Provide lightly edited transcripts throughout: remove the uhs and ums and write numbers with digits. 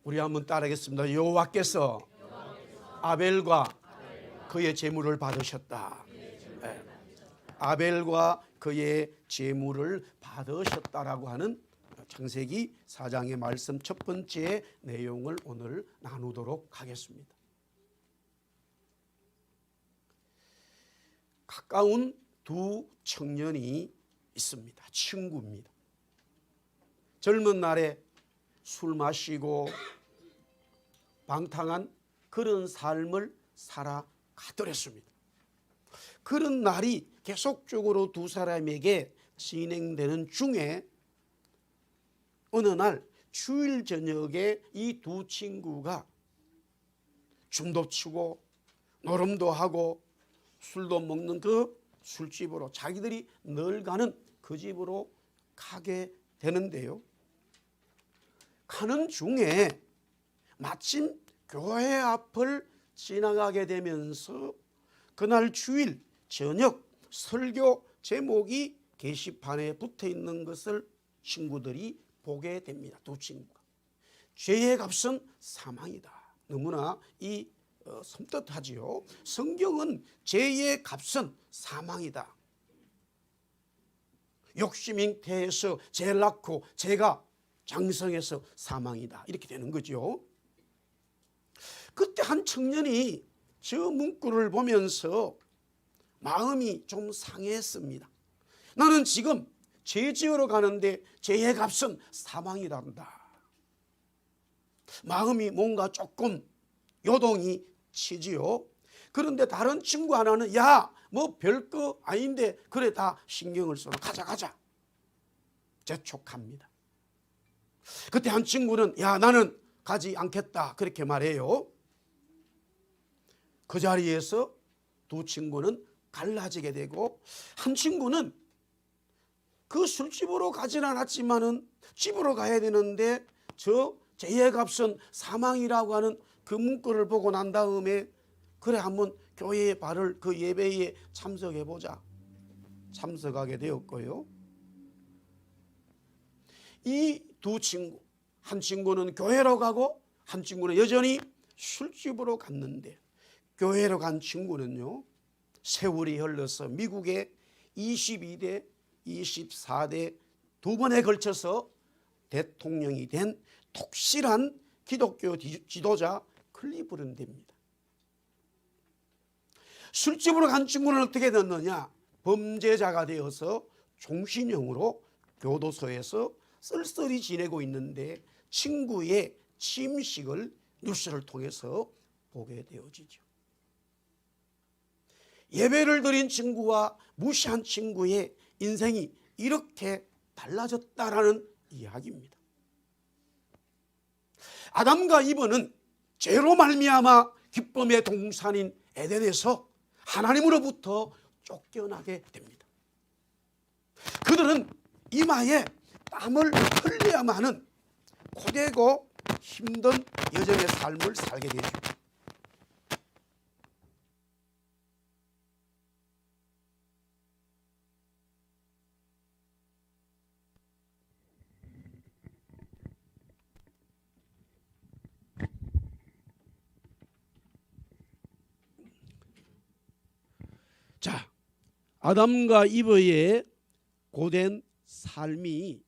우리 한번 따라하겠습니다. 여호와께서 아벨과 그의 제물을 받으셨다. 네. 아벨과 그의 제물을 받으셨다라고 하는 창세기 4장의 말씀 첫 번째 내용을 오늘 나누도록 하겠습니다. 가까운 두 청년이 있습니다. 친구입니다. 젊은 날에 술 마시고 방탕한 그런 삶을 살아가더랬습니다. 그런 날이 계속적으로 두 사람에게 진행되는 중에 어느 날 주일 저녁에 이 두 친구가 춤도 추고 노름도 하고 술도 먹는 그 술집으로, 자기들이 늘 가는 그 집으로 가게 되는데요. 가는 중에 마침 교회 앞을 지나가게 되면서 그날 주일 저녁 설교 제목이 게시판에 붙어 있는 것을 친구들이 보게 됩니다. 두 친구가. 죄의 값은 사망이다. 너무나 섬뜩하지요. 성경은 죄의 값은 사망이다. 욕심 잉태해서 죄를 낳고 죄가 장성해서 사망이다. 이렇게 되는 거죠. 그때 한 청년이 저 문구를 보면서 마음이 좀 상했습니다. 나는 지금 죄 지으러 가는데 죄의 값은 사망이란다. 마음이 뭔가 조금 요동이 치지요. 그런데 다른 친구 하나는 야, 뭐 별거 아닌데 그래 다 신경을 써라. 가자. 재촉합니다. 그때 한 친구는 야, 나는 가지 않겠다. 그렇게 말해요. 그 자리에서 두 친구는 갈라지게 되고, 한 친구는 그 술집으로 가진 않았지만은 집으로 가야 되는데 저 죄의 값은 사망이라고 하는 그 문구를 보고 난 다음에 그래 한번 교회에 발을 그 예배에 참석해 보자. 참석하게 되었고요. 이 두 친구, 한 친구는 교회로 가고 한 친구는 여전히 술집으로 갔는데, 교회로 간 친구는요, 세월이 흘러서 미국의 22대, 24대 두 번에 걸쳐서 대통령이 된 독실한 기독교 지도자 클리브랜드입니다. 술집으로 간 친구는 어떻게 됐느냐? 범죄자가 되어서 종신형으로 교도소에서 쓸쓸히 지내고 있는데 친구의 침식을 뉴스를 통해서 보게 되어지죠. 예배를 드린 친구와 무시한 친구의 인생이 이렇게 달라졌다라는 이야기입니다. 아담과 이브는 죄로 말미암아 기쁨의 동산인 에덴에서 하나님으로부터 쫓겨나게 됩니다. 그들은 이마에 땀을 흘려야만 하는 고되고 힘든 여정의 삶을 살게 되죠. 자, 아담과 이브의 고된 삶이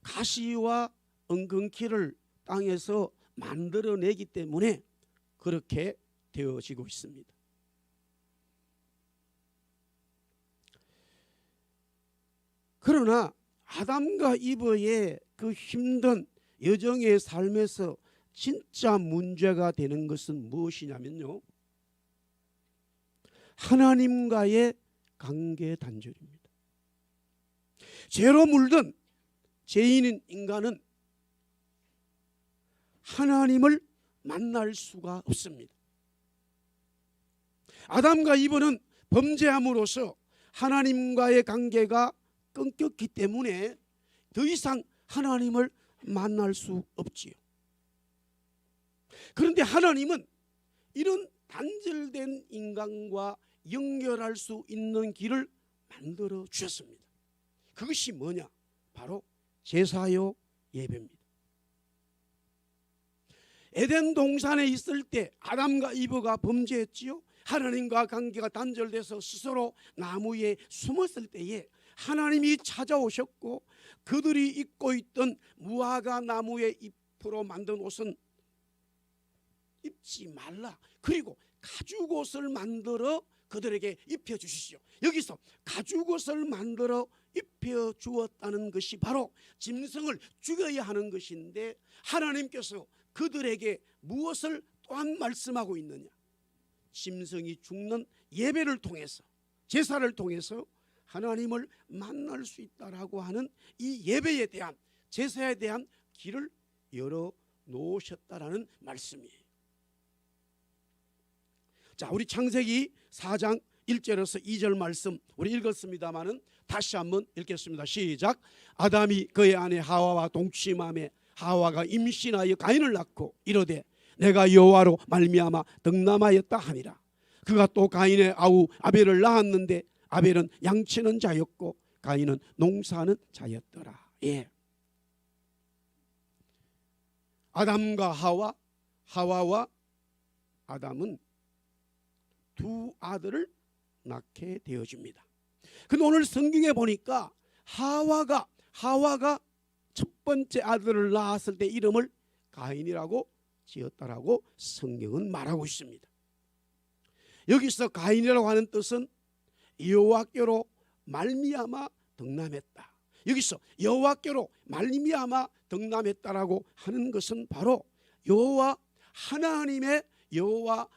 가시와 엉겅퀴를 땅에서 만들어내기 때문에 그렇게 되어지고 있습니다. 그러나 아담과 이브의 그 힘든 여정의 삶에서 진짜 문제가 되는 것은 무엇이냐면요, 하나님과의 관계 단절입니다. 죄로 물든 죄인인 인간은 하나님을 만날 수가 없습니다. 아담과 이브는 범죄함으로써 하나님과의 관계가 끊겼기 때문에 더 이상 하나님을 만날 수 없지요. 그런데 하나님은 이런 단절된 인간과 연결할 수 있는 길을 만들어 주셨습니다. 그것이 뭐냐? 바로 제사요 예배입니다. 에덴 동산에 있을 때 아담과 이브가 범죄했지요. 하나님과 관계가 단절돼서 스스로 나무에 숨었을 때에 하나님이 찾아오셨고, 그들이 입고 있던 무화과 나무의 잎으로 만든 옷은 입지 말라. 그리고 가죽옷을 만들어 그들에게 입혀주시죠. 여기서 가죽옷을 만들어 입혀주었다는 것이 바로 짐승을 죽여야 하는 것인데, 하나님께서 그들에게 무엇을 또한 말씀하고 있느냐? 짐승이 죽는 예배를 통해서, 제사를 통해서 하나님을 만날 수 있다라고 하는 이 예배에 대한, 제사에 대한 길을 열어 놓으셨다라는 말씀이에요. 자, 우리 창세기 4장 1절에서 2절 말씀 우리 읽었습니다마는 다시 한번 읽겠습니다. 시작. 아담이 그의 아내 하와와 동침하며 하와가 임신하여 가인을 낳고 이르되 내가 여호와로 말미암아 덕남하였다 하니라. 그가 또 가인의 아우 아벨을 낳았는데 아벨은 양치는 자였고 가인은 농사하는 자였더라. 예. 아담과 하와와 아담은 두 아들을 낳게 되어집니다. 근데 오늘 성경에 보니까 하와가 첫 번째 아들을 낳았을 때 이름을 가인이라고 지었다라고 성경은 말하고 있습니다. 여기서 가인이라고 하는 뜻은 여호와께로 말미암아 덕남했다. 여기서 여호와께로 말미암아 덕남했다라고 하는 것은 바로 여호와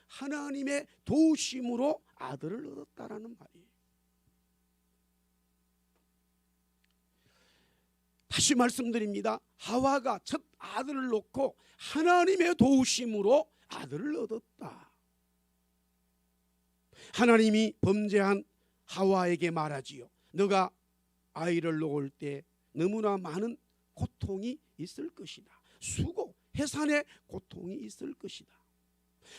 하나님의 도우심으로 아들을 얻었다라는 말이에요. 다시 말씀드립니다. 하와가 첫 아들을 놓고 하나님의 도우심으로 아들을 얻었다. 하나님이 범죄한 하와에게 말하지요. 너가 아이를 놓을 때 너무나 많은 고통이 있을 것이다. 수고, 해산의 고통이 있을 것이다.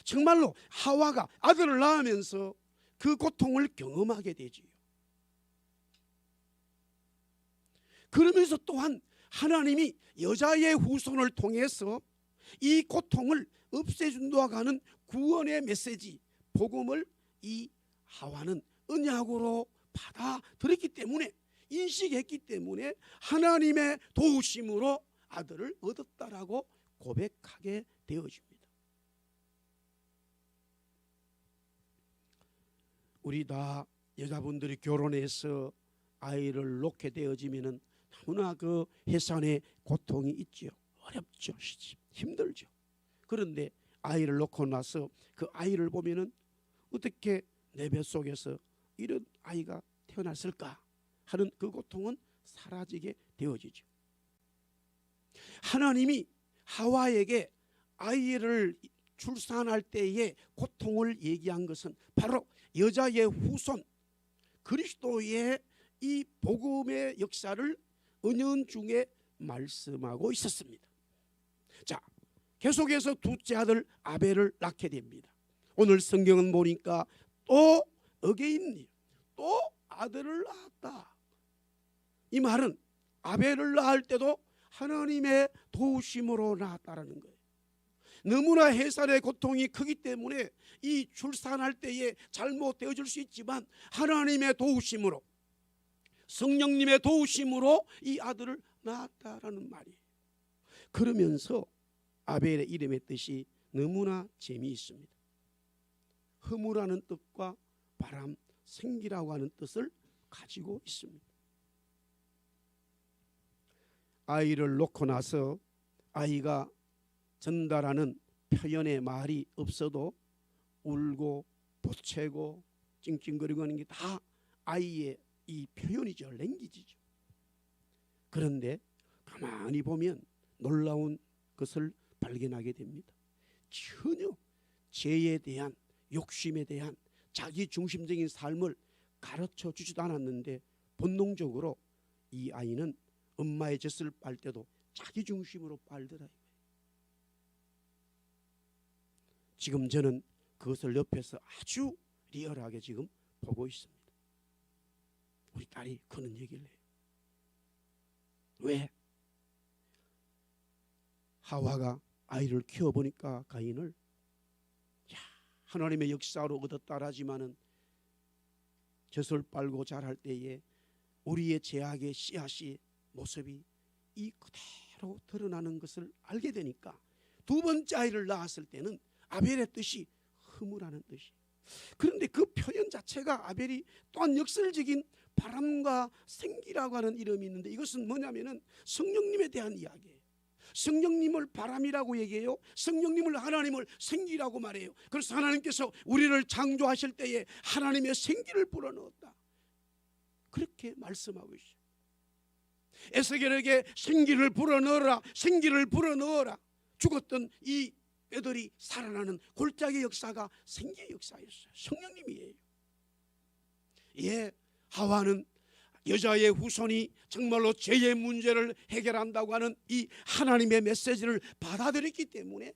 정말로 하와가 아들을 낳으면서 그 고통을 경험하게 되지요. 그러면서 또한 하나님이 여자의 후손을 통해서 이 고통을 없애준다고 하는 구원의 메시지, 복음을 이 하와는 언약으로 받아들였기 때문에, 인식했기 때문에 하나님의 도우심으로 아들을 얻었다라고 고백하게 되어집니다. 우리 다 여자분들이 결혼해서 아이를 놓게 되어지면은 너무나 그 해산의 고통이 있죠. 어렵죠. 힘들죠. 그런데 아이를 놓고 나서 그 아이를 보면은 어떻게 내 뱃속에서 이런 아이가 태어났을까 하는 그 고통은 사라지게 되어지죠. 하나님이 하와에게 아이를 출산할 때의 고통을 얘기한 것은 바로 여자의 후손 그리스도의 이 복음의 역사를 은연중에 말씀하고 있었습니다. 자, 계속해서 둘째 아들 아벨을 낳게 됩니다. 오늘 성경은 보니까 또 어게인, 또 아들을 낳았다. 이 말은 아벨을 낳을 때도 하나님의 도우심으로 낳았다라는 거예요. 너무나 해산의 고통이 크기 때문에 이 출산할 때에 잘못되어질 수 있지만 하나님의 도우심으로, 성령님의 도우심으로 이 아들을 낳았다라는 말이에요. 그러면서 아벨의 이름의 뜻이 너무나 재미있습니다. 허무라는 뜻과 바람, 생기라고 하는 뜻을 가지고 있습니다. 아이를 놓고 나서 아이가 전달하는 표현의 말이 없어도 울고 보채고 찡찡거리고 하는 게 다 아이의 이 표현이죠. 랭귀지죠. 그런데 가만히 보면 놀라운 것을 발견하게 됩니다. 전혀 죄에 대한, 욕심에 대한 자기 중심적인 삶을 가르쳐 주지도 않았는데 본능적으로 이 아이는 엄마의 젖을 빨 때도 자기 중심으로 빨더라. 지금 저는 그것을 옆에서 아주 리얼하게 지금 보고 있습니다. 우리 딸이 그런 얘기를 해요. 왜? 하와가 아이를 키워보니까 가인을 하나님의 역사로 얻었다라지만은 젖을 빨고 자랄 때에 우리의 죄악의 씨앗이 모습이 이 그대로 드러나는 것을 알게 되니까 두 번째 아이를 낳았을 때는 아벨의 뜻이 허물하는 뜻이. 그런데 그 표현 자체가 아벨이 또한 역설적인 바람과 생기라고 하는 이름이 있는데 이것은 뭐냐면은 성령님에 대한 이야기예요. 성령님을 바람이라고 얘기해요. 성령님을 하나님을 생기라고 말해요. 그래서 하나님께서 우리를 창조하실 때에 하나님의 생기를 불어넣었다. 그렇게 말씀하고 있어요. 에스겔에게 생기를 불어넣어라, 생기를 불어넣어라. 죽었던 이 뼈들이 살아나는 골짜기 역사가 생기의 역사였어요. 성령님이에요. 예, 하와는 여자의 후손이 정말로 죄의 문제를 해결한다고 하는 이 하나님의 메시지를 받아들였기 때문에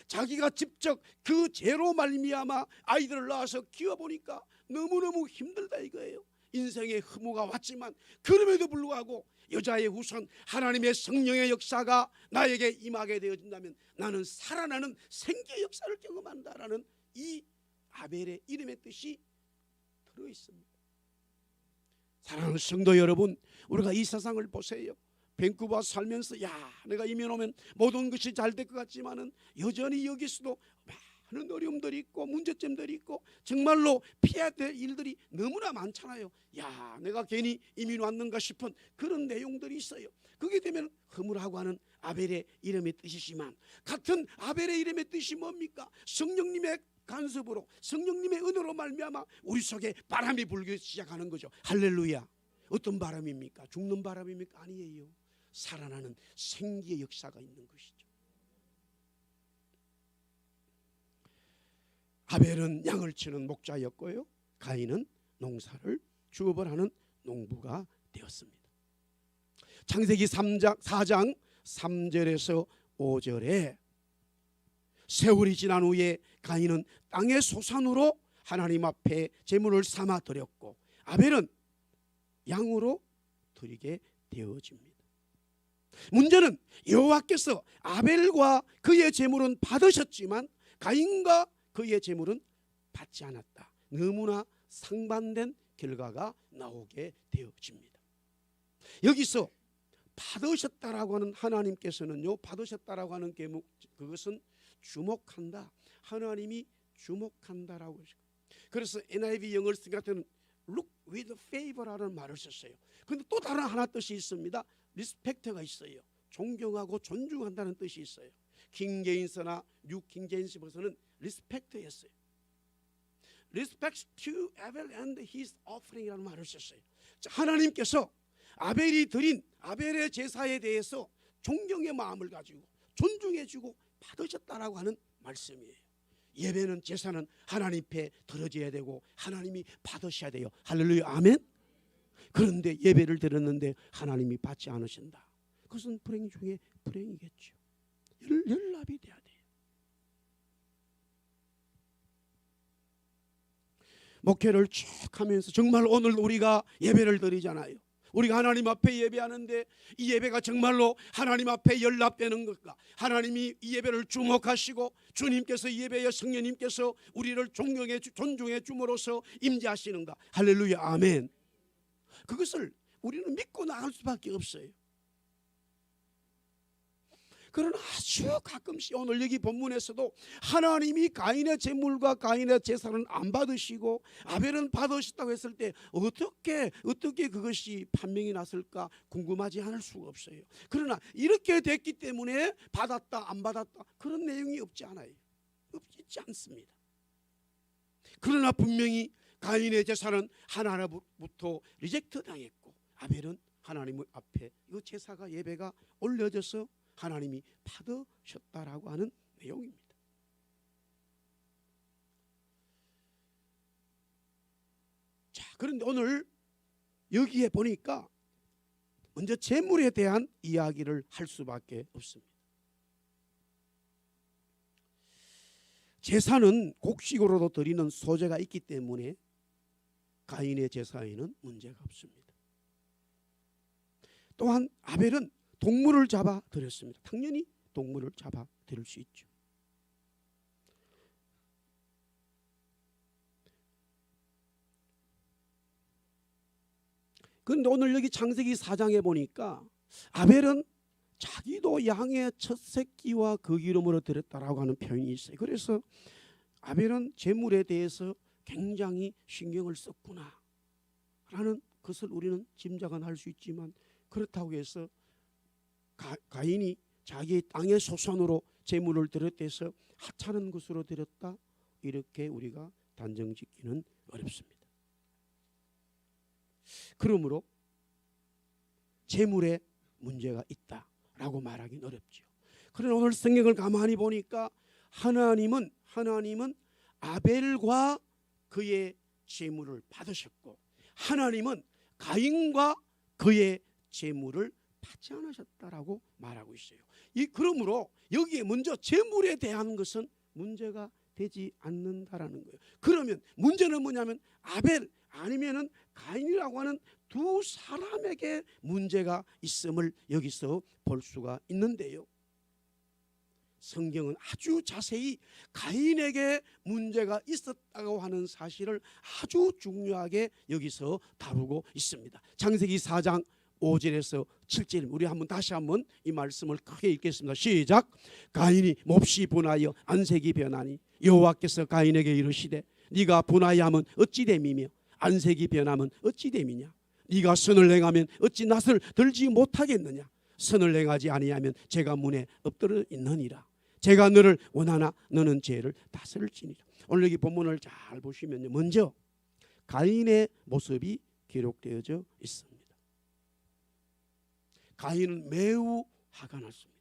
자기가 직접 그 죄로 말미암아 아이들을 낳아서 키워보니까 너무너무 힘들다 이거예요. 인생의 허무가 왔지만 그럼에도 불구하고 여자의 후손 하나님의 성령의 역사가 나에게 임하게 되어진다면 나는 살아나는 생기의 역사를 경험한다라는 이 아벨의 이름의 뜻이 들어있습니다. 사랑하는 성도 여러분, 우리가 이 세상을 보세요. 밴쿠버 살면서 내가 이민 오면 모든 것이 잘 될 것 같지만은 여전히 여기서도 많은 어려움들이 있고 문제점들이 있고 정말로 피해야 될 일들이 너무나 많잖아요. 내가 괜히 이민 왔는가 싶은 그런 내용들이 있어요. 그게 되면 허물하고 하는 아벨의 이름의 뜻이지만 같은 아벨의 이름의 뜻이 뭡니까? 성령님의 간섭으로 성령님의 은혜로 말미암아 우리 속에 바람이 불기 시작하는 거죠. 할렐루야. 어떤 바람입니까? 죽는 바람입니까? 아니에요. 살아나는 생기의 역사가 있는 것이죠. 아벨은 양을 치는 목자였고요, 가인은 농사를 주업을 하는 농부가 되었습니다. 창세기 4장 3절에서 5절에 세월이 지난 후에 가인은 땅의 소산으로 하나님 앞에 제물을 삼아 드렸고 아벨은 양으로 드리게 되어집니다. 문제는 여호와께서 아벨과 그의 제물은 받으셨지만 가인과 그의 제물은 받지 않았다. 너무나 상반된 결과가 나오게 되어집니다. 여기서 받으셨다라고 하는 하나님께서는요, 받으셨다라고 하는 그것은 주목한다. 하나님이 주목한다라고 하죠. 그래서 NIV 영어를 쓴 같은 look with favor라는 말을 썼어요. 그런데 또 다른 하나 뜻이 있습니다. respect가 있어요. 존경하고 존중한다는 뜻이 있어요. 킹제임스나 뉴 킹제임스에서는 respect였어요. respect to Abel and his offering이라는 말을 썼어요. 하나님께서 아벨이 드린 아벨의 제사에 대해서 존경의 마음을 가지고 존중해주고 받으셨다라고 하는 말씀이에요. 예배는 제사는 하나님 앞에 드려져야 되고 하나님이 받으셔야 돼요. 할렐루야, 아멘. 그런데 예배를 드렸는데 하나님이 받지 않으신다. 그것은 불행 중에 불행이겠죠. 연락이 돼야 돼요. 목회를 쭉 하면서 정말 오늘 우리가 예배를 드리잖아요. 우리가 하나님 앞에 예배하는데 이 예배가 정말로 하나님 앞에 연락되는 것과 하나님이 이 예배를 주목하시고 주님께서 이 예배에 성령님께서 우리를 존중해 줌으로써 임재하시는가. 할렐루야, 아멘. 그것을 우리는 믿고 나갈 수밖에 없어요. 그러나 아주 가끔씩 오늘 여기 본문에서도 하나님이 가인의 제물과 가인의 제사는 안 받으시고 아벨은 받으셨다고 했을 때 어떻게 그것이 판명이 났을까 궁금하지 않을 수가 없어요. 그러나 이렇게 됐기 때문에 받았다 안 받았다 그런 내용이 없지 않아요. 없지 않습니다. 그러나 분명히 가인의 제사는 하나님부터 리젝트 당했고 아벨은 하나님 앞에 이 제사가 예배가 올려져서 하나님이 받으셨다라고 하는 내용입니다. 자, 그런데 오늘 여기에 보니까 먼저 제물에 대한 이야기를 할 수밖에 없습니다. 제사는 곡식으로도 드리는 소재가 있기 때문에 가인의 제사에는 문제가 없습니다. 또한 아벨은 동물을 잡아 드렸습니다. 당연히 동물을 잡아 드릴 수 있죠. 그런데 오늘 여기 창세기 4장에 보니까 아벨은 자기도 양의 첫 새끼와 그 기름으로 드렸다라고 하는 표현이 있어요. 그래서 아벨은 제물에 대해서 굉장히 신경을 썼구나 라는 것을 우리는 짐작은 할 수 있지만, 그렇다고 해서 가인이 자기 땅의 소산으로 제물을 드렸대서 하찮은 것으로 드렸다, 이렇게 우리가 단정짓기는 어렵습니다. 그러므로 제물에 문제가 있다라고 말하기는 어렵죠. 그러나 오늘 성경을 가만히 보니까 하나님은 아벨과 그의 제물을 받으셨고, 하나님은 가인과 그의 제물을 받지 않으셨다라고 말하고 있어요. 그러므로 여기에 먼저 제물에 대한 것은 문제가 되지 않는다라는 거예요. 그러면 문제는 뭐냐면 아벨 아니면은 가인이라고 하는 두 사람에게 문제가 있음을 여기서 볼 수가 있는데요. 성경은 아주 자세히 가인에게 문제가 있었다고 하는 사실을 아주 중요하게 여기서 다루고 있습니다. 창세기 4장 5절에서 7절, 우리 다시 한번 이 말씀을 크게 읽겠습니다. 시작. 가인이 몹시 분하여 안색이 변하니 여호와께서 가인에게 이르시되 네가 분하여하면 어찌 됨이며 안색이 변하면 어찌 됨이냐. 네가 선을 행하면 어찌 낯을 들지 못하겠느냐. 선을 행하지 아니하면 죄가 문에 엎드려 있느니라. 제가 너를 원하나 너는 죄를 다스릴지니라. 오늘 여기 본문을 잘 보시면요, 먼저 가인의 모습이 기록되어져 있습니다. 가인은 매우 화가 났습니다.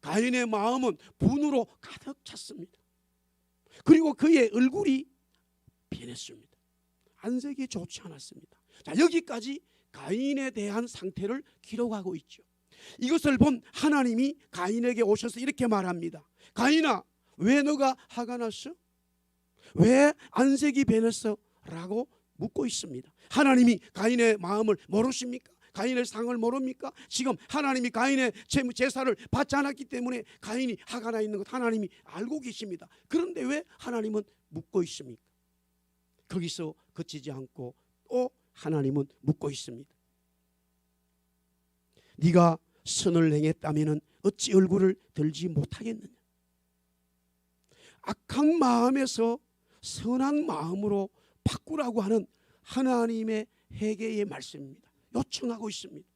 가인의 마음은 분으로 가득 찼습니다. 그리고 그의 얼굴이 변했습니다. 안색이 좋지 않았습니다. 자, 여기까지 가인에 대한 상태를 기록하고 있죠. 이것을 본 하나님이 가인에게 오셔서 이렇게 말합니다. 가인아, 왜 너가 화가 났어? 왜 안색이 변했어? 라고 묻고 있습니다. 하나님이 가인의 마음을 모르십니까? 가인의 상을 모릅니까? 지금 하나님이 가인의 제사를 받지 않았기 때문에 가인이 화가 나 있는 것 하나님이 알고 계십니다. 그런데 왜 하나님은 묻고 있습니까? 거기서 그치지 않고 또 하나님은 묻고 있습니다. 네가 선을 행했다면 어찌 얼굴을 들지 못하겠느냐. 악한 마음에서 선한 마음으로 바꾸라고 하는 하나님의 회개의 말씀입니다. 요청하고 있습니다.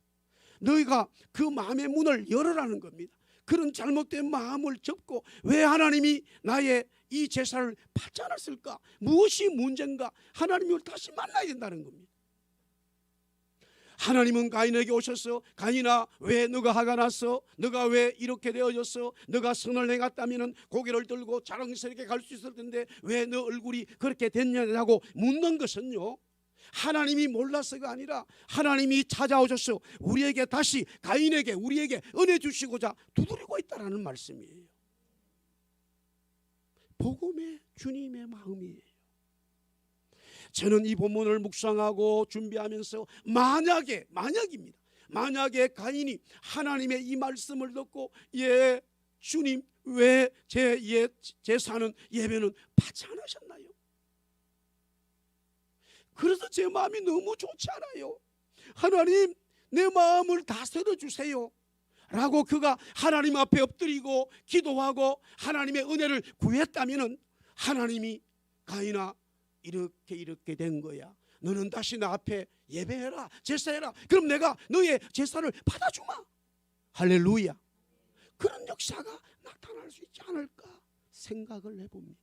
너희가 그 마음의 문을 열어라는 겁니다. 그런 잘못된 마음을 접고 왜 하나님이 나의 이 제사를 받지 않았을까? 무엇이 문제인가? 하나님을 다시 만나야 된다는 겁니다. 하나님은 가인에게 오셔서 가인아, 왜 너가 화가 났어? 너가 왜 이렇게 되어졌어? 너가 선을 행했다면 고개를 들고 자랑스럽게 갈 수 있을 텐데 왜 너 얼굴이 그렇게 됐냐고 묻는 것은요, 하나님이 몰라서가 아니라 하나님이 찾아오셔서 우리에게 다시 가인에게 우리에게 은혜 주시고자 두드리고 있다라는 말씀이에요. 복음의 주님의 마음이에요. 저는 이 본문을 묵상하고 준비하면서 만약입니다. 만약에 가인이 하나님의 이 말씀을 듣고 예 주님 왜 제 제사는 예배는 받지 않으셨나요? 그래서 제 마음이 너무 좋지 않아요. 하나님 내 마음을 다스려 주세요 라고 그가 하나님 앞에 엎드리고 기도하고 하나님의 은혜를 구했다면 하나님이 가인아 이렇게 된 거야. 너는 다시 나 앞에 예배해라, 제사해라. 그럼 내가 너의 제사를 받아주마. 할렐루야. 그런 역사가 나타날 수 있지 않을까 생각을 해봅니다.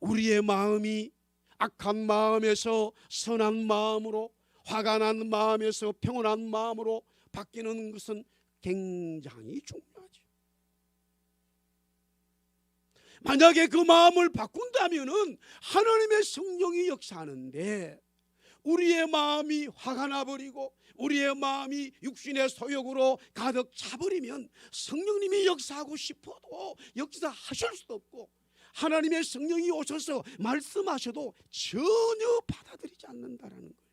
우리의 마음이 악한 마음에서 선한 마음으로, 화가 난 마음에서 평온한 마음으로 바뀌는 것은 굉장히 중요하죠. 만약에 그 마음을 바꾼다면은 하나님의 성령이 역사하는데 우리의 마음이 화가 나버리고 우리의 마음이 육신의 소욕으로 가득 차버리면 성령님이 역사하고 싶어도 역사하실 수도 없고 하나님의 성령이 오셔서 말씀하셔도 전혀 받아들이지 않는다라는 거예요.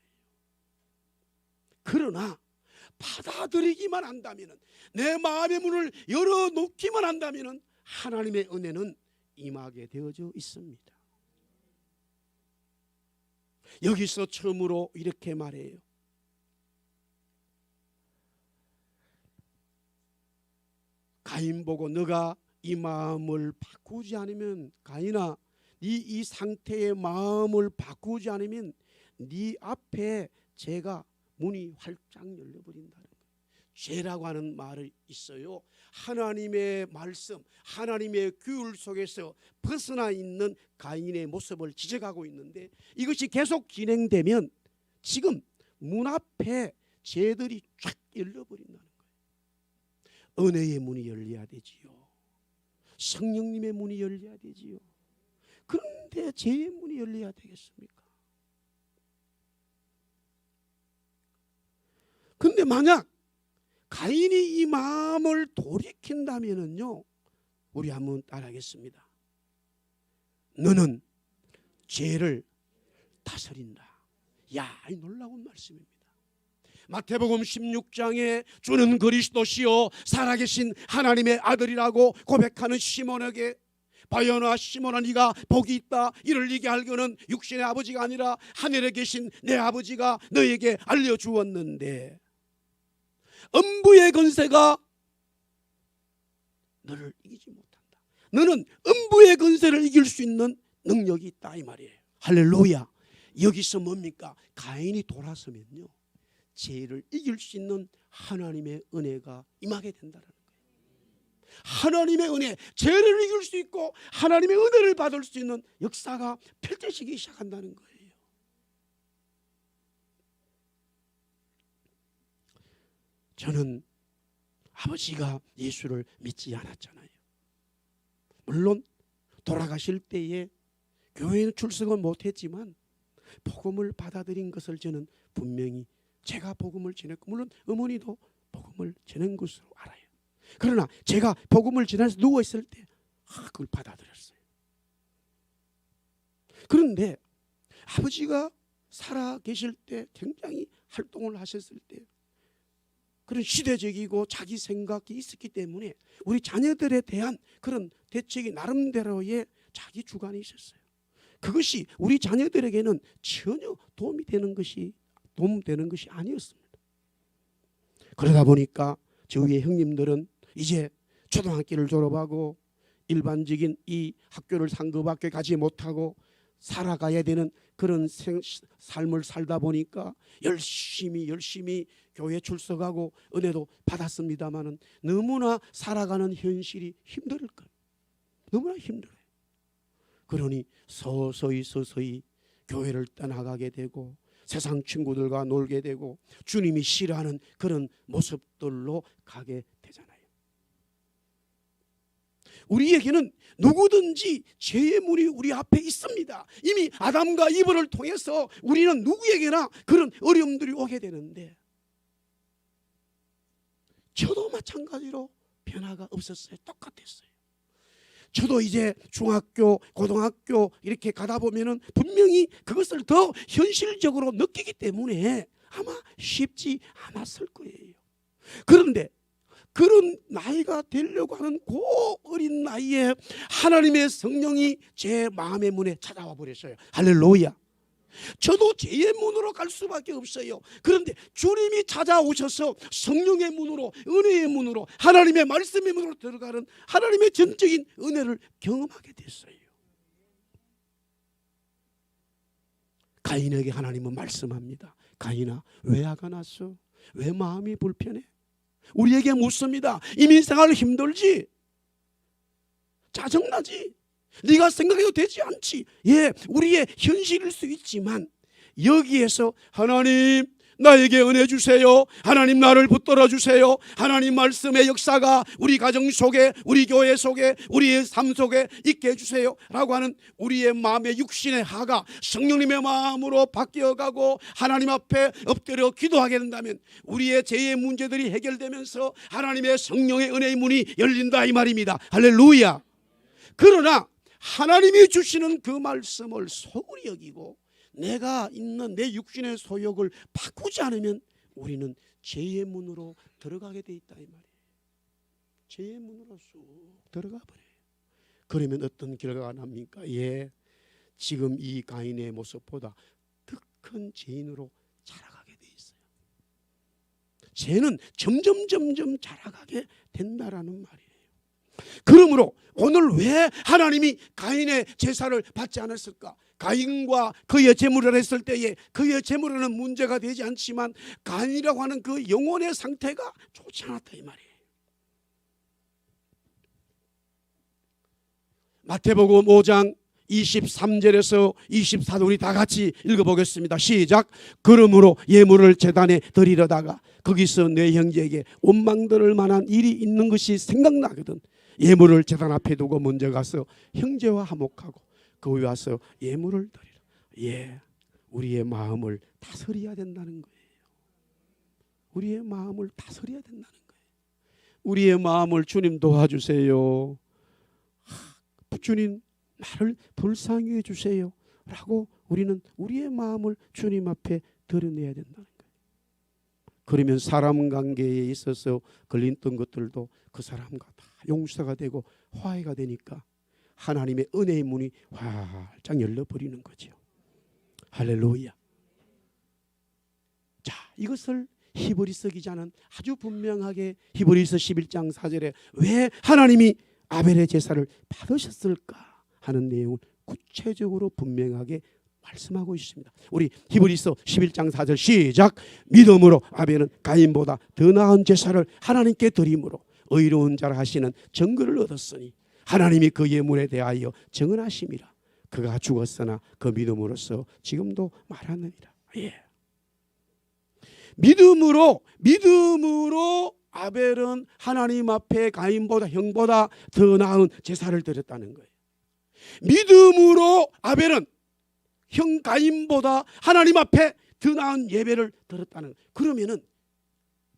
그러나 받아들이기만 한다면, 내 마음의 문을 열어놓기만 한다면 하나님의 은혜는 임하게 되어져 있습니다. 여기서 처음으로 이렇게 말해요. 가인 보고 너가 이 마음을 바꾸지 않으면, 가인아, 이 상태의 마음을 바꾸지 않으면 네 앞에 죄가 문이 활짝 열려버린다는 거예요. 죄라고 하는 말이 있어요. 하나님의 말씀, 하나님의 규율 속에서 벗어나 있는 가인의 모습을 지적하고 있는데, 이것이 계속 진행되면 지금 문 앞에 죄들이 쫙 열려버린다는 거예요. 은혜의 문이 열려야 되지요. 성령님의 문이 열려야 되지요. 그런데 죄의 문이 열려야 되겠습니까? 근데 만약 가인이 이 마음을 돌이킨다면요, 우리 한번 따라하겠습니다. 너는 죄를 다스린다. 야, 이 놀라운 말씀입니다. 마태복음 16장에 주는 그리스도시요 살아계신 하나님의 아들이라고 고백하는 시몬에게, 바요나 시몬아, 네가 복이 있다. 이를 네게 알거는 육신의 아버지가 아니라 하늘에 계신 내 아버지가 너에게 알려주었는데, 음부의 권세가 너를 이기지 못한다. 너는 음부의 권세를 이길 수 있는 능력이 있다, 이 말이에요. 할렐루야. 여기서 뭡니까? 가인이 돌아서면요, 죄를 이길 수 있는 하나님의 은혜가 임하게 된다는 거예요. 하나님의 은혜, 죄를 이길 수 있고 하나님의 은혜를 받을 수 있는 역사가 펼쳐지기 시작한다는 거예요. 저는 아버지가 예수를 믿지 않았잖아요. 물론 돌아가실 때에 교회는 출석은 못했지만 복음을 받아들인 것을 저는 분명히, 제가 복음을 전했고, 물론 어머니도 복음을 전한 것으로 알아요. 그러나 제가 복음을 전해서 누워있을 때 그걸 받아들였어요. 그런데 아버지가 살아 계실 때 굉장히 활동을 하셨을 때 그런 시대적이고 자기 생각이 있었기 때문에 우리 자녀들에 대한 그런 대책이 나름대로의 자기 주관이 있었어요. 그것이 우리 자녀들에게는 전혀 도움되는 것이 아니었습니다. 그러다 보니까 저희의 형님들은 이제 초등학교를 졸업하고 일반적인 이 학교를 상급학교에 가지 못하고 살아가야 되는 그런 삶을 살다 보니까 열심히 교회 출석하고 은혜도 받았습니다마는 너무나 살아가는 현실이 힘들 거예요. 너무나 힘들어요. 그러니 서서히 교회를 떠나가게 되고 세상 친구들과 놀게 되고 주님이 싫어하는 그런 모습들로 가게 되잖아요. 우리에게는 누구든지 죄의 문이 우리 앞에 있습니다. 이미 아담과 이브를 통해서 우리는 누구에게나 그런 어려움들이 오게 되는데, 저도 마찬가지로 변화가 없었어요. 똑같았어요. 저도 이제 중학교, 고등학교 이렇게 가다 보면은 분명히 그것을 더 현실적으로 느끼기 때문에 아마 쉽지 않았을 거예요. 그런데 그런 나이가 되려고 하는 그 어린 나이에 하나님의 성령이 제 마음의 문에 찾아와 버렸어요. 할렐루야. 저도 죄의 문으로 갈 수밖에 없어요. 그런데 주님이 찾아오셔서 성령의 문으로, 은혜의 문으로, 하나님의 말씀의 문으로 들어가는 하나님의 전적인 은혜를 경험하게 됐어요. 가인에게 하나님은 말씀합니다. 가인아, 왜 화가 났어? 왜 마음이 불편해? 우리에게 묻습니다. 이민생활 힘들지? 짜증나지? 네가 생각해도 되지 않지? 예, 우리의 현실일 수 있지만 여기에서 하나님 나에게 은혜 주세요. 하나님 나를 붙들어 주세요. 하나님 말씀의 역사가 우리 가정 속에, 우리 교회 속에, 우리의 삶 속에 있게 해주세요 라고 하는 우리의 마음의 육신의 하가 성령님의 마음으로 바뀌어가고 하나님 앞에 엎드려 기도하게 된다면 우리의 죄의 문제들이 해결되면서 하나님의 성령의 은혜의 문이 열린다 이 말입니다. 할렐루야. 그러나 하나님이 주시는 그 말씀을 소홀히 여기고 내가 있는 내 육신의 소욕을 바꾸지 않으면 우리는 죄의 문으로 들어가게 돼 있다 이 말이에요. 죄의 문으로 쑥 들어가 버려요. 그러면 어떤 결과가 납니까? 지금 이 가인의 모습보다 더 큰 죄인으로 자라가게 돼 있어요. 죄는 점점 자라가게 된다라는 말이에요. 그러므로 오늘 왜 하나님이 가인의 제사를 받지 않았을까? 가인과 그의 제물을 했을 때에 그의 제물에는 문제가 되지 않지만 가인이라고 하는 그 영혼의 상태가 좋지 않았다 이 말이에요. 마태복음 5장 23절에서 24절 우리 다 같이 읽어보겠습니다. 시작. 그러므로 예물을 제단에 드리려다가 거기서 내 형제에게 원망들을 만한 일이 있는 것이 생각나거든 예물을 제단 앞에 두고 먼저 가서 형제와 화목하고 거기 와서 예물을 드리라. 우리의 마음을 다스려야 된다는 거예요. 우리의 마음을 다스려야 된다는 거예요. 우리의 마음을 주님 도와주세요. 주님 나를 불쌍히 해주세요 라고 우리는 우리의 마음을 주님 앞에 드러내야 된다는 거예요. 그러면 사람 관계에 있어서 걸렸던 것들도 그 사람과 다 용서가 되고 화해가 되니까 하나님의 은혜의 문이 활짝 열려버리는 거죠. 할렐루야. 자, 이것을 히브리서 기자는 아주 분명하게 히브리서 11장 4절에 왜 하나님이 아벨의 제사를 받으셨을까 하는 내용을 구체적으로 분명하게 말씀하고 있습니다. 우리 히브리서 11장 4절 시작. 믿음으로 아벨은 가인보다 더 나은 제사를 하나님께 드림으로 의로운 자라 하시는 증거를 얻었으니 하나님이 그 예물에 대하여 증언하심이라. 그가 죽었으나 그 믿음으로써 지금도 말하느니라. 믿음으로 아벨은 하나님 앞에 가인보다 형보다 더 나은 제사를 드렸다는 거예요. 믿음으로 아벨은 형 가인보다 하나님 앞에 더 나은 예배를 드렸다는 거예요. 그러면은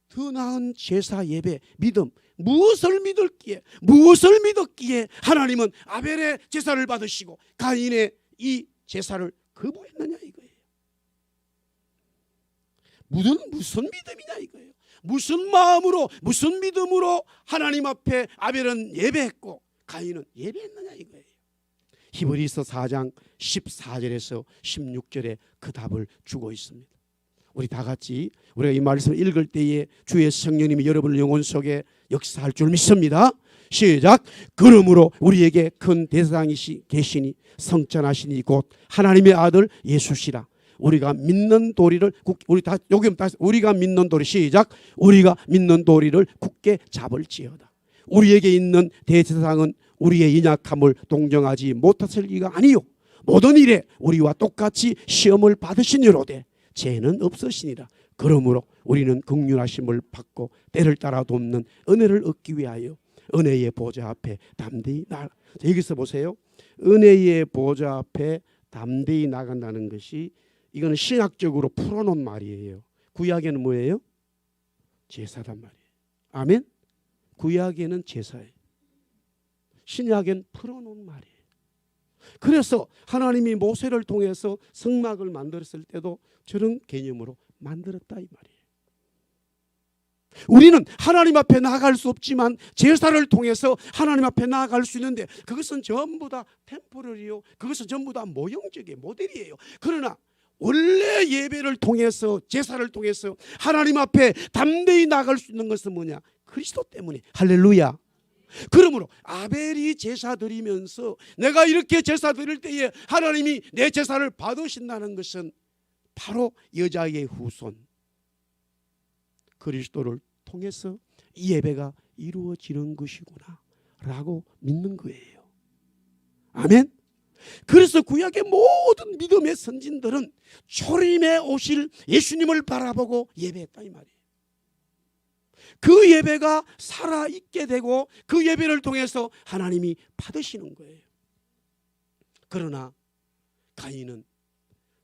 더 나은 제사 예배 믿음 무엇을 믿었기에 하나님은 아벨의 제사를 받으시고 가인의 이 제사를 거부했느냐 이거예요. 무슨 믿음이냐 이거예요. 무슨 마음으로 무슨 믿음으로 하나님 앞에 아벨은 예배했고 가인은 예배했느냐 이거예요. 히브리서 4장 14절에서 16절에 그 답을 주고 있습니다. 우리 다 같이 우리가 이 말씀을 읽을 때에 주의 성령님이 여러분의 영혼 속에 역사할 줄 믿습니다. 시작. 그러므로 우리에게 큰 대상이 계시니 성전하시니 곧 하나님의 아들 예수시라. 우리가 믿는 도리를 우리가 믿는 도리 시작. 우리가 믿는 도리를 굳게 잡을지어다. 우리에게 있는 대제사장은 우리의 연약함을 동정하지 못하실 리가 아니요 모든 일에 우리와 똑같이 시험을 받으시니로되 죄는 없으시니라. 그러므로 우리는 긍휼하심을 받고 때를 따라 돕는 은혜를 얻기 위하여 은혜의 보좌 앞에 담대히 여기서 보세요. 은혜의 보좌 앞에 담대히 나간다는 것이 이거는 신학적으로 풀어놓은 말이에요. 구약에는 뭐예요? 제사단 말이에요. 아멘. 구약에는 제사예요. 신약엔 풀어놓은 말이에요. 그래서 하나님이 모세를 통해서 성막을 만들었을 때도 저런 개념으로 만들었다 이 말이에요. 우리는 하나님 앞에 나아갈 수 없지만 제사를 통해서 하나님 앞에 나아갈 수 있는데 그것은 전부 다 템포러리요. 그것은 전부 다 모형적인 모델이에요. 그러나 원래 예배를 통해서 제사를 통해서 하나님 앞에 담대히 나아갈 수 있는 것은 뭐냐? 그리스도 때문에. 할렐루야. 그러므로 아벨이 제사 드리면서 내가 이렇게 제사 드릴 때에 하나님이 내 제사를 받으신다는 것은 바로 여자의 후손 그리스도를 통해서 이 예배가 이루어지는 것이구나 라고 믿는 거예요. 아멘. 그래서 구약의 모든 믿음의 선진들은 초림에 오실 예수님을 바라보고 예배했다 이 말이에요. 그 예배가 살아있게 되고 그 예배를 통해서 하나님이 받으시는 거예요. 그러나 가인은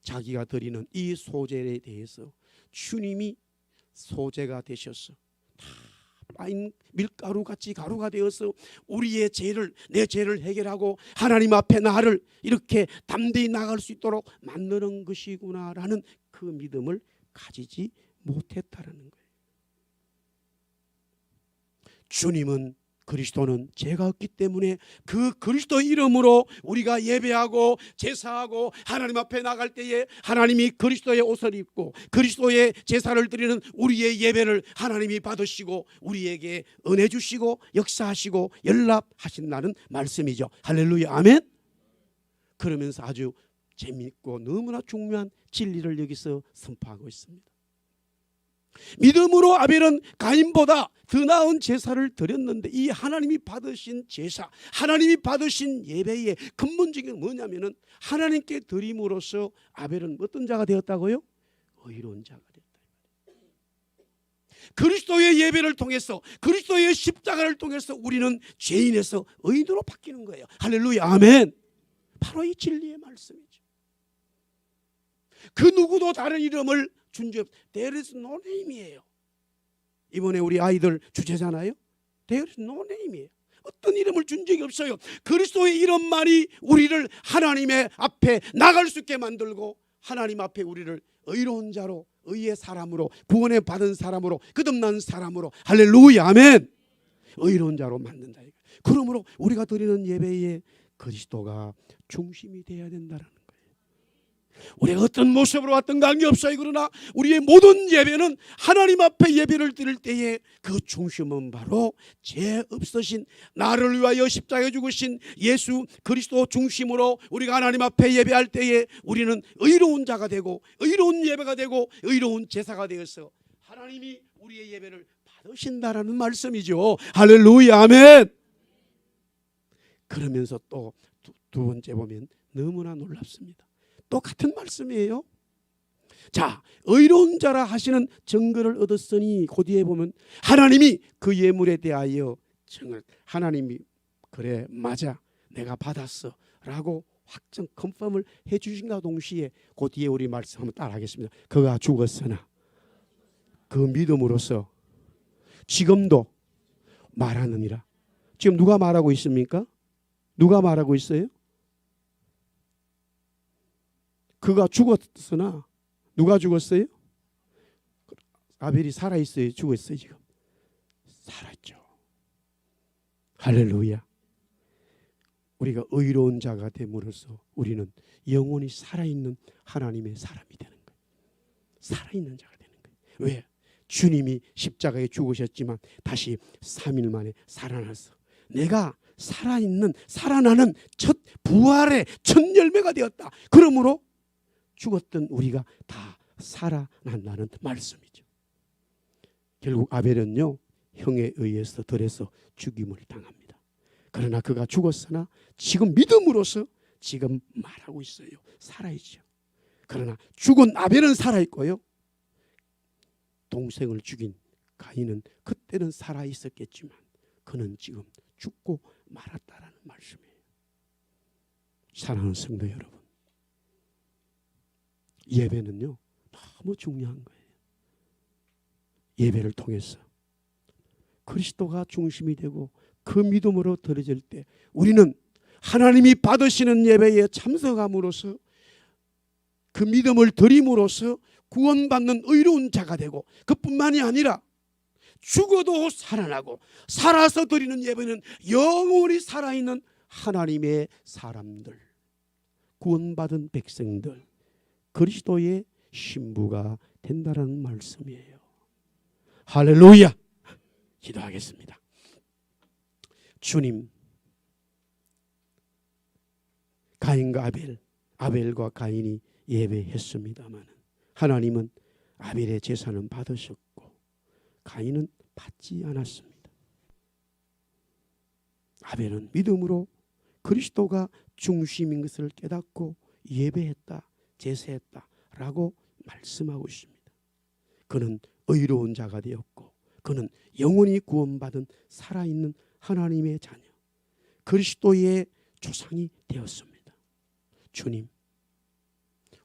자기가 드리는 이 소재에 대해서 주님이 소재가 되셔서 다 빠인 밀가루 같이 가루가 되어서 우리의 죄를, 내 죄를 해결하고 하나님 앞에 나를 이렇게 담대히 나갈 수 있도록 만드는 것이구나라는 그 믿음을 가지지 못했다라는 거예요. 주님은, 그리스도는 죄가 없기 때문에 그 그리스도 이름으로 우리가 예배하고 제사하고 하나님 앞에 나갈 때에 하나님이 그리스도의 옷을 입고 그리스도의 제사를 드리는 우리의 예배를 하나님이 받으시고 우리에게 은혜 주시고 역사하시고 연락하신다는 말씀이죠. 할렐루야, 아멘. 그러면서 아주 재미있고 너무나 중요한 진리를 여기서 선포하고 있습니다. 믿음으로 아벨은 가인보다 더 나은 제사를 드렸는데, 이 하나님이 받으신 제사, 하나님이 받으신 예배의 근본적인 뭐냐면은 하나님께 드림으로써 아벨은 어떤 자가 되었다고요? 의로운 자가 되었다. 그리스도의 예배를 통해서, 그리스도의 십자가를 통해서 우리는 죄인에서 의인으로 바뀌는 거예요. 할렐루야, 아멘. 바로 이 진리의 말씀이죠. 그 누구도 다른 이름을 준 적, There is no name이에요. 이번에 우리 아이들 주제잖아요. There is no name이에요. 어떤 이름을 준 적이 없어요. 그리스도의 이름만이 우리를 하나님의 앞에 나갈 수 있게 만들고 하나님 앞에 우리를 의로운 자로, 의의 사람으로, 구원에 받은 사람으로, 거듭난 사람으로, 할렐루야, 아멘, 의로운 자로 만든다. 그러므로 우리가 드리는 예배에 그리스도가 중심이 되어야 된다는 거예요. 우리가 어떤 모습으로 왔던 관계없어요. 그러나 우리의 모든 예배는 하나님 앞에 예배를 드릴 때에 그 중심은 바로 죄 없으신, 나를 위하여 십자가에 죽으신 예수 그리스도 중심으로 우리가 하나님 앞에 예배할 때에 우리는 의로운 자가 되고 의로운 예배가 되고 의로운 제사가 되어서 하나님이 우리의 예배를 받으신다라는 말씀이죠. 할렐루야, 아멘. 그러면서 또 두 번째 보면 너무나 놀랍습니다. 똑같은 말씀이에요. 자, 의로운 자라 하시는 증거를 얻었으니 그 뒤에 보면 하나님이 그 예물에 대하여 증을, 하나님이 그래 맞아 내가 받았어 라고 확정 컨펌을 해주신과 동시에 그 뒤에 우리 말씀 한번 따라하겠습니다. 그가 죽었으나 그 믿음으로써 지금도 말하느니라. 지금 누가 말하고 있습니까? 누가 말하고 있어요? 그가 죽었으나 누가 죽었어요? 아벨이 살아있어요? 죽었어요? 지금 살았죠. 할렐루야. 우리가 의로운 자가 됨으로써 우리는 영원히 살아있는 하나님의 사람이 되는 거예요. 살아있는 자가 되는 거예요. 왜? 주님이 십자가에 죽으셨지만 다시 3일 만에 살아나서 내가 살아있는, 살아나는 첫 부활의 첫 열매가 되었다. 그러므로 죽었던 우리가 다 살아난다는 말씀이죠. 결국 아벨은요, 형에 의해서 들에서 죽임을 당합니다. 그러나 그가 죽었으나 지금 믿음으로써 지금 말하고 있어요. 살아있죠. 그러나 죽은 아벨은 살아있고요, 동생을 죽인 가인은 그때는 살아있었겠지만 그는 지금 죽고 말았다라는 말씀이에요. 사랑하는 성도 여러분, 예배는요 너무 중요한 거예요. 예배를 통해서 그리스도가 중심이 되고 그 믿음으로 드려질 때 우리는 하나님이 받으시는 예배에 참석함으로써 그 믿음을 드림으로써 구원받는 의로운 자가 되고, 그뿐만이 아니라 죽어도 살아나고 살아서 드리는 예배는 영원히 살아있는 하나님의 사람들, 구원받은 백성들, 그리스도의 신부가 된다는 말씀이에요. 할렐루야. 기도하겠습니다. 주님, 가인과 아벨과 가인이 예배했습니다만 하나님은 아벨의 제사는 받으셨고 가인은 받지 않았습니다. 아벨은 믿음으로 그리스도가 중심인 것을 깨닫고 예배했다, 제사했다라고 말씀하고 있습니다. 그는 의로운 자가 되었고 그는 영원히 구원받은 살아있는 하나님의 자녀, 그리스도의 조상이 되었습니다. 주님,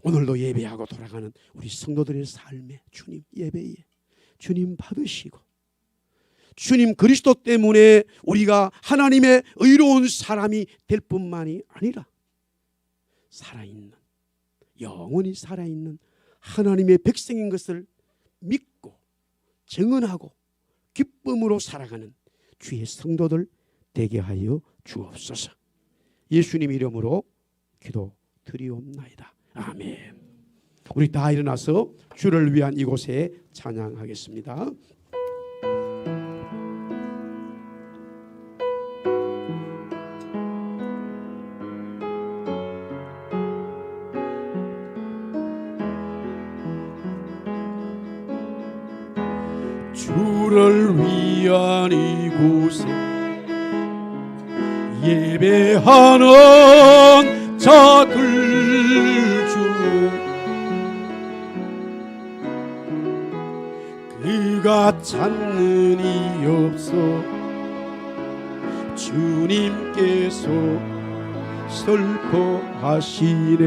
오늘도 예배하고 돌아가는 우리 성도들의 삶에 주님 예배에 주님 받으시고 주님 그리스도 때문에 우리가 하나님의 의로운 사람이 될 뿐만이 아니라 살아있는, 영원히 살아있는 하나님의 백성인 것을 믿고 증언하고 기쁨으로 살아가는 주의 성도들 되게 하여 주옵소서. 예수님 이름으로 기도드리옵나이다. 아멘. 우리 다 일어나서 주를 위한 이곳에 찬양하겠습니다. 주를 위한 이곳에 예배하는 자들 중 그가 찾는 이 없어 주님께서 슬퍼하시네.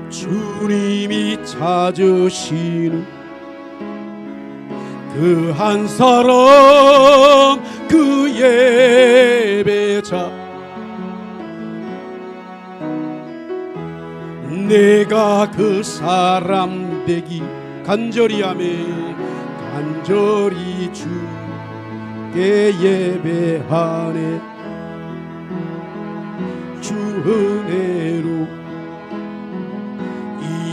주님이 찾으시는 그 한 사람, 그 예배자, 내가 그 사람 되기 간절히 하매 간절히 주께 예배하네. 주 은혜로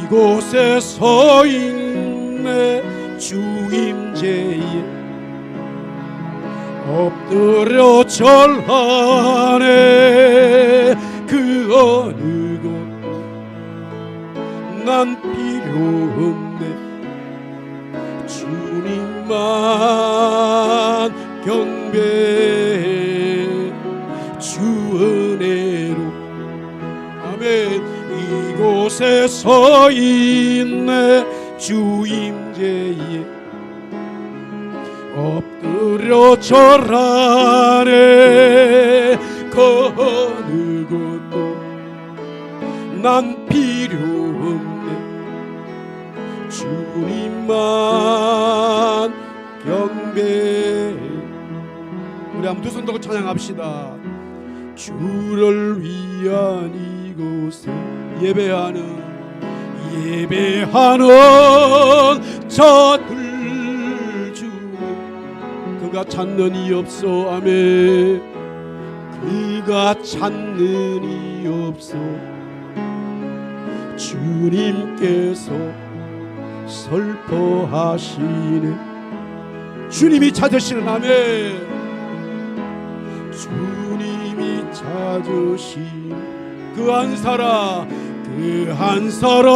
이곳에 서 있네. 주 임재에 엎드려 절하네. 그 어느 것 난 필요 없네. 주님만 경배해. 주 은혜로 아멘. 이곳에 서 있네. 주 임재에 엎드려 절하네. 그 어느 것도 난 필요 없네. 주님만 경배해. 우리 한번 두 손 들고 찬양합시다. 주를 위한 이곳에 예배하는 자들 중에 그가 찾는 이 없어. 아멘. 그가 찾는 이 없어. 주님께서 슬퍼하시네. 주님이 찾으시는. 아멘. 주님이 찾으시는 그 한 사람, 그 한 사람,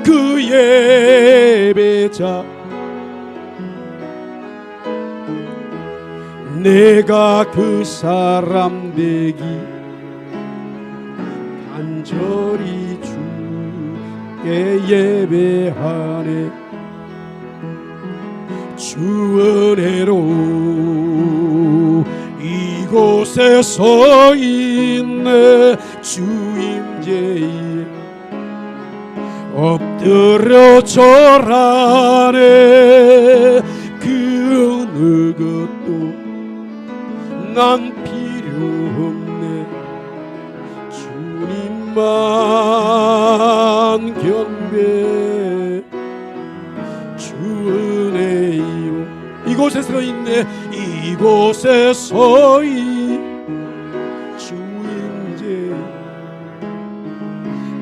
그 예배자, 내가 그 사람 되기 간절히 주께 예배하네. 주 은혜로 이곳에 서 있네. 주 임재에 엎드려 절하네. 그 어느 것도 난 필요 없네. 주님만 경배. 주 은혜로 이곳에 서 있네. 이곳에 서 주 임재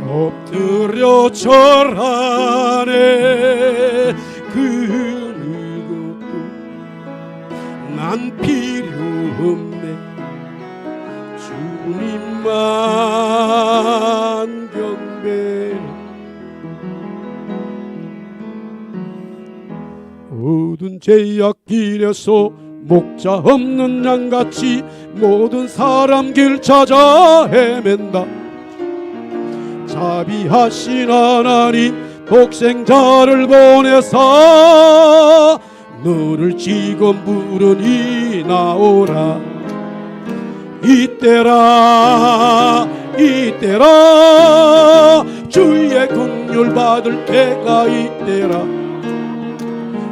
엎드려 절하네. 그 어느 것도 난 필요 없네. 주님만 경배. 모든 제약길에서 목자 없는 양같이 모든 사람 길 찾아 헤맨다. 자비하신 하나님 독생자를 보내사 너를 지금 부르니 나오라. 이때라 이때라 주의 긍휼 긍휼 받을 때가 이때라.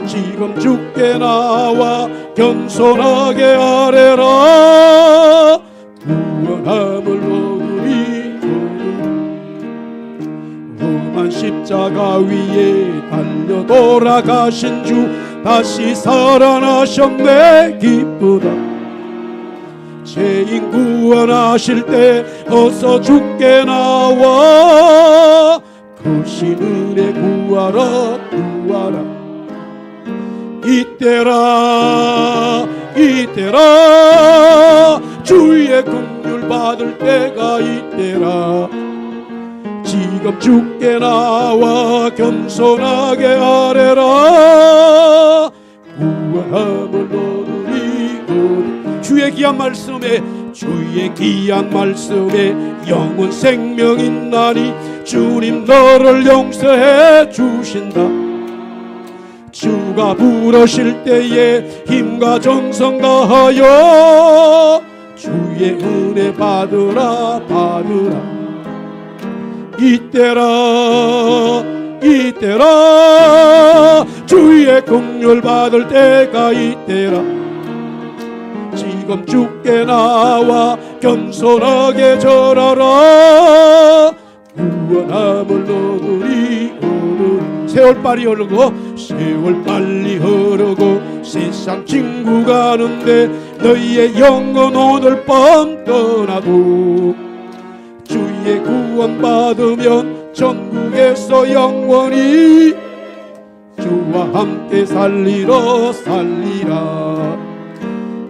지금 주께 나와 겸손하게 아뢰라. 구원함을 얻으리. 험한 십자가 위에 달려 돌아가신 주 다시 살아나셨네. 기쁘다. 죄인 구원하실 때 어서 주께 나와 크신 은혜 구하라. 구하라. 이때라 이때라. 주의 긍휼 받을 때가 이때라. 지금 주께 나와 겸손하게 아뢰라. 구원함을 얻으리. 주의 귀한 말씀에 주의 귀한 말씀에 영원 생명 있나니 주님 너를 용서해 주신다. 주가 부르실 때에 힘과 정성 다하여 주의 은혜 받으라. 받으라. 이때라 이때라. 주의 긍휼 받을 때가 이때라. 지금 주께 나와 겸손하게 절하라. 구원함을 얻으리. 세월 빨리 흐르고 세월 빨리 흐르고 세상 친구 가는데 너희의 영혼 오늘 밤 떠나도 주의 구원 받으면 천국에서 영원히 주와 함께 살리라. 살리라.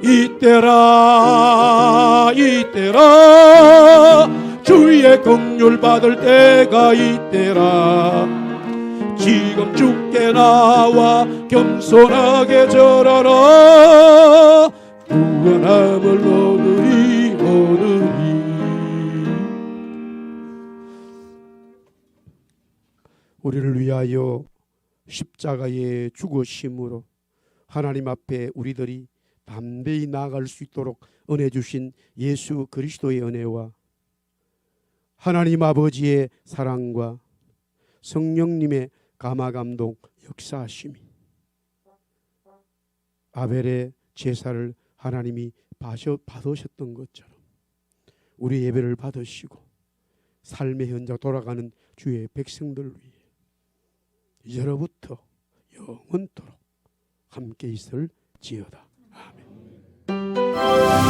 이때라 이때라. 주의 긍휼 받을 때가 이때라. 지금 주께 나와 겸손하게 절하라. 구원함을 얻으리. 얻으리. 우리를 위하여 십자가에 죽으심으로 하나님 앞에 우리들이 담대히 나아갈 수 있도록 은혜 주신 예수 그리스도의 은혜와 하나님 아버지의 사랑과 성령님의 감화감동 역사하심이 아벨의 제사를 하나님이 받으셨던 것처럼 우리 예배를 받으시고 삶의 현장 돌아가는 주의 백성들 위해 이제로부터 영원토록 함께 있을지어다. 아멘.